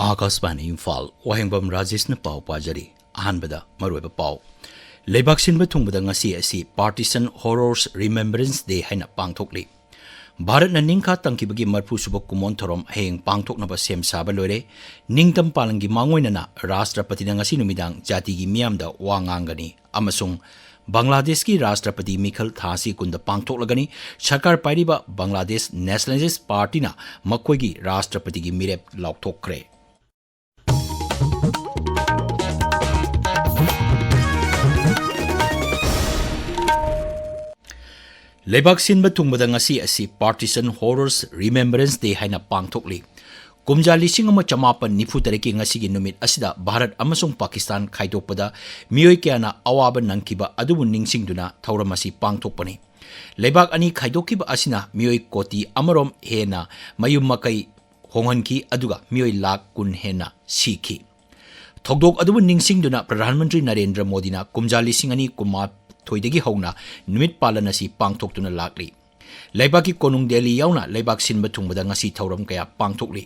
Akasbani Imphal Wahengbam Rajesh na pau pajari ahanbada maruiba pau Leibak sinba thungbada ngasi asi Partisan Horrors Remembrance Day haina pangthokli Bharat na ningkha tangkibagi marphu suba kumon thorom heng pangthoknaba sem saba loire ningtam palangi mangoina na Rashtrapati na ngasi numidang jati gi miyamda wangangani amasung Bangladesh ki Rashtrapati Mikhal Thasi kunda pangthoklagani sarkar pairiba Bangladesh Nationalist Party na makhoi gi Rashtrapati gi mirep laukthokre Leibak sinba thungbada ngasi asi Partisan Horrors Remembrance Day haina pangthokli Kumja lising ama chamapan nifu tariki ngasi gi numit asida Bharat amasung Pakistan khaidokpada miyoi kyana awaba nangkiba adubu ningsingduna thauramasi pangthokpani Leibak ani khaidokiba asina miyoi koti amarom hena mayum makai honghanki aduga miyoi lakh kun hena sikhi Thokdok adubu ningsingduna Pradhan Mantri Narendra Modi na kumja lising ani kuma thoidagi hauna numit palanasi pangthoktuna lakli Leibaki konung Delhi yauna Leibak sinba thungbada ngasi thauram kaya pangthokli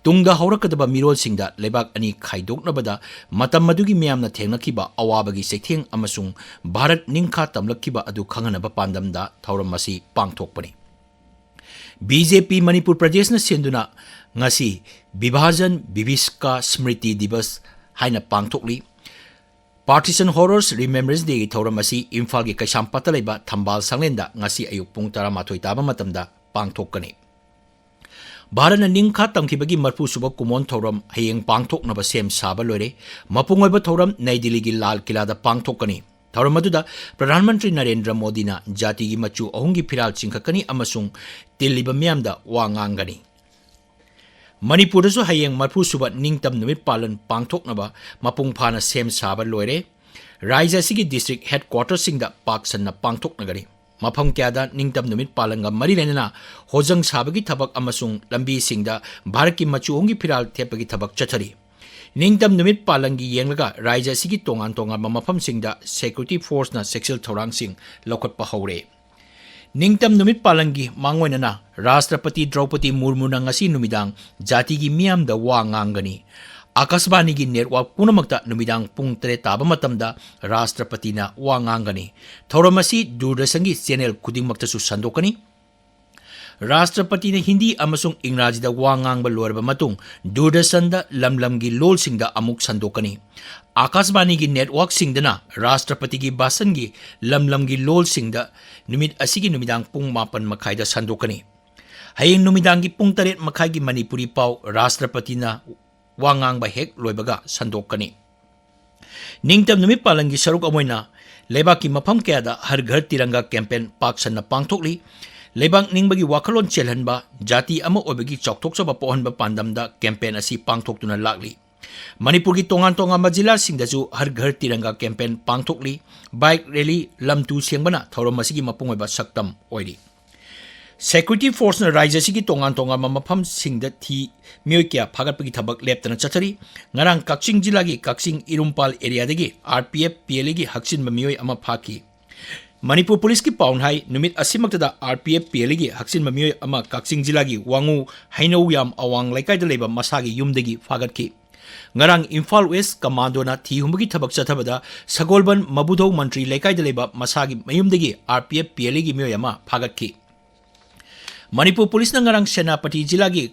Tungda haurakadaba mirol singda Leibak ani khaidoknabada matam madugi miyamna thengnakiba awabagi setheng amasung Bharat ningkha tamlakiba adu khanganaba pandamda thauram masi pangthokpani BJP Manipur Pradesh na senduna ngasi Vibhajan Viviska Smriti Divas haina pangthokli Partisan Horrors Remembrance Day thauramasi Imphal gi Kaisampata leiba Thambal Sanglenda ngasi ayuk pung 12 taba matamda pangthokkani Bharat na ningkha tamkibagi marphu suba kumon thoram hayeng pangthoknaba sem saba loire mapung oiba thoram Nai Delhi gi Lal Kila da pangthokkani thoram aduda Pradhan Mantri Narendra Modi na jati gi machu ahungi phiral chingkhakani amasung tiliba miyamda wangangani Manipur su hayeng marphu suba ningtam numit palan pangthoknaba mapung phana sem saba loire Raija sigi district headquarters singda paksan na pangthoknagani mafam kyada ningtam numit palanga marilena hojang sabagi thabak amasung lambi singda Bharat ki machu ongi phiral thepagi thabak chathari ningtam numit palangi yenglaga Raija sigi tongan tongan mafam singda security force na sexual thorang sing lokhatpa haure Ningtam numit palangi mangoinana Rashtrapati Draupadi Murmu na ngasi numidang jati gi miyamda wangangani Akasbani gi network punamakta numidang pung 3 taba matamda Rashtrapati na wangangani thauramasi Doordarshan gi channel khudingmakta su sandokani Rashtrapati na Hindi amasung Ingraji da wangangba lorba matung Doordarshan da lamlam gi lol singda amuk sandokani Akasbani gi network singdana Rashtrapati gi basan gi lamlam gi lol singda numit asigi numidang pung 8 makhai da sandokani hayeng numidang gi pung 3 makhai gi Manipuri pau Rashtrapati na wangangba hek loibaga sandokani ningtam numit palangi saruk amoina Leibak ki mafam kaya da har ghar tiranga campaign paksan na pangthokli Leibak ningbagi wakalon chelhanba jati ama obagi chokthoksoba pohanba pandamda campaign asi pangthoktuna lakli Manipur ki tongan majila singdasu har ghar tiranga campaign pangthokli bike rally lamtu sengbana thauramasi gi mapungoiba saktam oiri Security force na Raija sigi tongan mafam singda thi miyokya phagatpagi thabak leptana chathari ngarang Kakching jila gi Kakching Irumpal area dagi RPF PLA gi haksin mamiyoi ama phaki Manipur police ki paun hai numit asimaktada RPF PLA gi haksin mamiyoi ama Kakching jila gi wangu hainau yam awang laikai da leba masagi yumdagi phagatki ngarang Imphal West Commando na thi humbagi thabak chathabada Sagolban Mabudhau Mantri laikai da leba masagi mayumdagi RPF PLA gi miyoi ama phagatki Manipur police na ngarang Senapati jila gi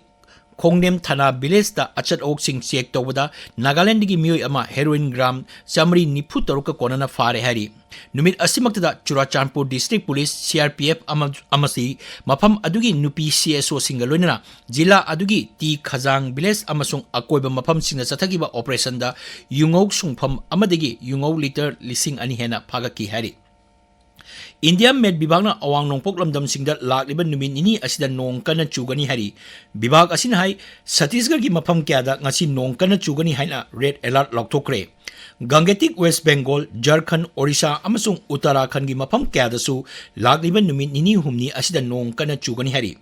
Khangembam thana village da achat ok sing check tawada Nagaland gi miyoi ama heroin gram chamri nifu taruka konana fare hari numit asimakta da Churachandpur district police CRPF amasi mafam adugi nupi CSO singaloina jila adugi ti khajang village amasung akoiba mafam singna chathagiba operation da yungau sungpham amadagi yungau liter lising ani hena phagaki hari India Med Bibagna awang nongpok lamdam singda lakliba numin ini asida nong kana chugani hari Bibag asin hai Chhattisgarh gi mafam kyada ngasi nong kana chugani haina red alert lokthokre Gangetik West Bengal Jharkhand Orissa amasung Uttarakhand gi mafam kyada su lakliba numin ini humni asida nong kana chugani hari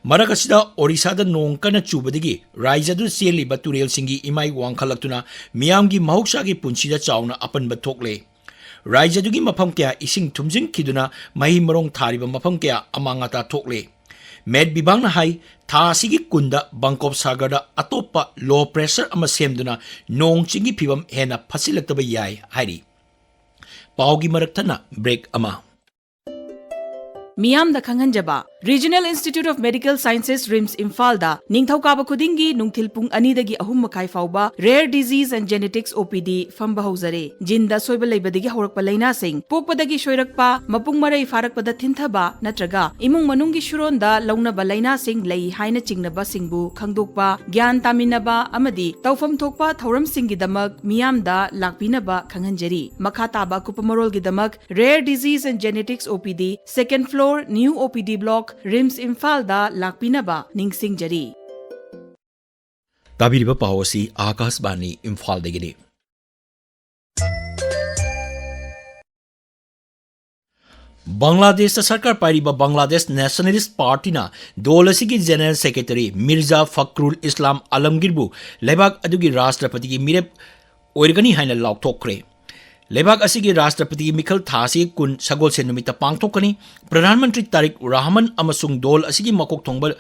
Marak asida Orissa da nong kana chubadagi Raija du seliba turel singi imai wangkhalaktuna miyam gi mahoksa gi punsida chauna apanba thokle Raija dugi mafam kya ising thumjing kiduna mahi marong thariba mafam kya amangata thokle Med Bibang na hai tha asigi kunda Bangkok Sagarda atopa low pressure ama semduna nong chingi phibam hena phasilaktaba yai hairi. Paugi maraktana break ama. Miyam da Khangembam Regional Institute of Medical Sciences RIMS Imphal da Ningthaukaaba khudingi nungthil pung 2 dagi 3 makai fauba Rare Disease and Genetics OPD famba hauzare. Jinda soiba leibadagi haurakpa laina sing pokpadagi shoirakpa mapung marai farakpada thinthaba natraga imung manunggi shuronda launaba laina sing lei haina chingnaba singbu khangdokpa gyan taminaba amadi tawfam thokpa thauram singi damak miyam da lakpinaba khanghanjari. Makha taba kupamarol gi damak Rare Disease and Genetics OPD second floor New OPD block RIMS Imphal da lakpinaba ningsingjari. Tabiriba pawasi Akashbani Imphal degini. Bangladesh Sarkar Pairiba Bangladesh Nationalist Party na Dolasigi General Secretary Mirza Fakhrul Islam Alamgirbu Lebak adugi Rashtrapati ki mirep oirgani haina laukthokre. Lebak asigi Rashtrapati Mikhal Thasi kun sagol se numita pangthokani Pradhan Mantri Tariq Rahman amasung dol asigi makok thongba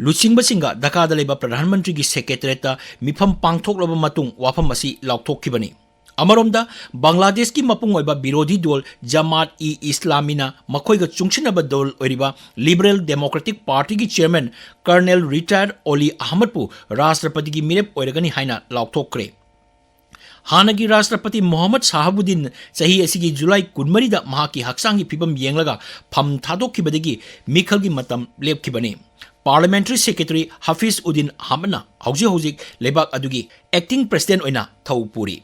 Luchingba singa Dhaka da leba Pradhan Mantri gi Secretariat mifam pangthoklaba matung wafam asi laukthokibani. Amaromda Bangladesh ki mapung oiba Birodhi dol Jamaat-e-Islamina makoiga chungchinaba dol oiriba Liberal Democratic Party ki Chairman Colonel Retired Oli Ahmadpu Rashtrapati gi mirep oiragani haina laukthokre. Hanagi Rashtrapati Muhammad Sahabuddin sahi asigi July 12 da mahaki haksangi phibam yenglaga pham thadokibadagi mikhalgi matam lepkibani. Parliamentary Secretary Hafiz Uddin Ahmadna hauji lebak adugi acting president oina thaupuri.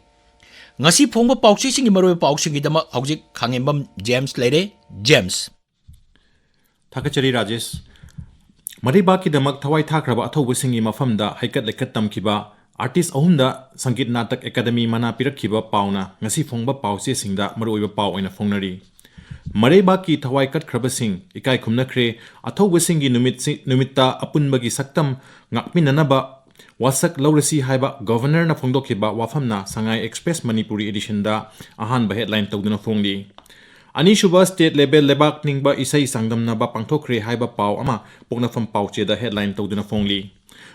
Ngasi phongba pauchi singi maroi pauchi gi dama hauji Khangembam James Lere James Thakachari Rajesh Mariba ki damak thawai thakraba athobu singi mafamda haikat lekat tamkiba Artist ahumda Sangit Natak Academy mana pirakhiba pauna ngasi phongba pauche singda maroiba pau oina phongnari Mareba ki thawai kat khraba sing ikai khumnakre athobu singi numitta apunbagi saktam ngakminanaba wasak laurasi haiba governor na phongdokhiba wafamna Sangai Express Manipuri edition da ahanba headline tawduna phongli Anishuba state level lebak ningba isai sangdamna ba pangthokre haiba pau ama poknafam pauche da headline tawduna phongli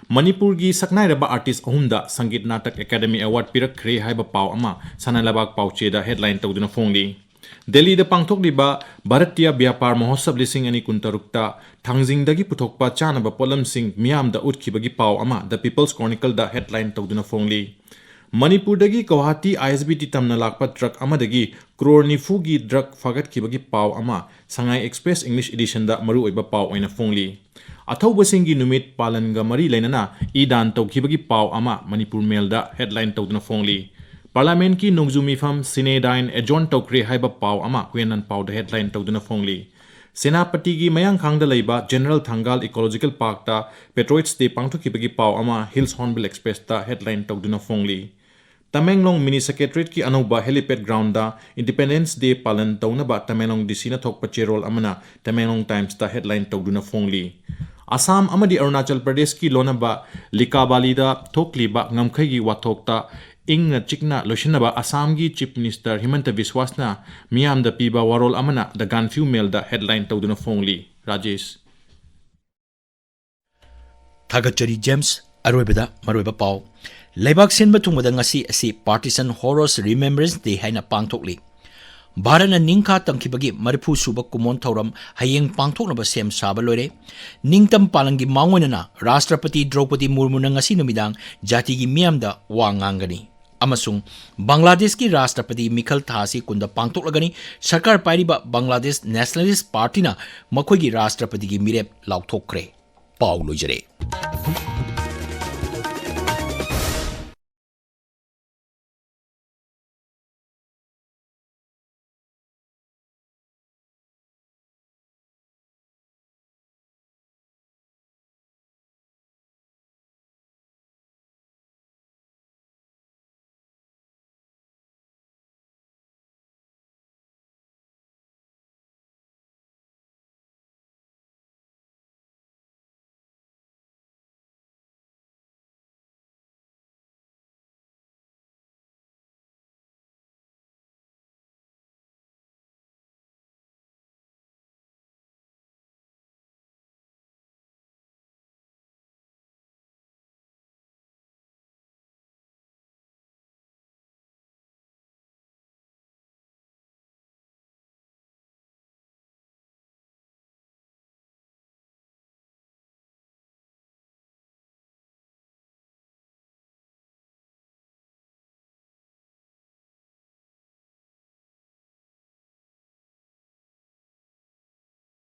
Manipur gi saknairaba artist ahumda Sangit Natak Academy Award pirakre haiba pau ama sanalabak pauche da headline tawduna phongli Delhi da pangthokliba Bharatiya Vyapar Mahotsav lising ani kuntarukta thangjingdagi puthokpa chanaba polam sing miyam da utkibagi pau ama The People's Chronicle da headline tawduna phongli Manipur dagi Guwahati ISBT tamna lakpa truck amadagi crore nifu gi drug fagat kibagi pau ama Sangai Express English edition da maru oiba pau oina phongli Athobasingi numit palanga mari lainana idan tawkhibagi pau ama Manipur Mail da headline tawduna phongli Parliament ki nongzumi fam Sinedine adjourn tawkre haiba pau ama huenan pau da headline tawduna phongli Senapati gi mayang khangda leiba General Thangal Ecological Park ta Petroids de pangthokibagi pau ama Hills Hornbill Express da headline tawduna phongli Tamenglong Mini Secretariat ki anauba helipad ground da Independence Day palan tawnaba Tamenglong DC na thokpa cherol amana Tamenglong Times da headline tawduna phongli Assam amadi Arunachal Pradesh ki lonaba Likabali da thokliba ngamkhai gi wathokta ingna chikna loshinaba Assam gi Chief Minister Himanta Biswasna miyam da piba warol amana da Ganfu Mail da headline tawduna phongli Rajesh Thagachari James aroibada maroiba pau Lebak sinba tungmada ngasi asi Partisan Horrors Remembrance Day haina pangthokli Bharana ningkha tangkibagi marifu suba kumon thauram hayeng pangthoknaba sem saba loire ningtam palangi mangonana Rashtrapati Draupadi Murmu na ngasi numidang jati gi miyamda wa ngangani amasung Bangladesh ki Rashtrapati Mikhal Thasi kunda pangthoklagani sarkar pairiba Bangladesh Nationalist Party na makhoi gi Rashtrapati gi mirep laukthokre pau loijare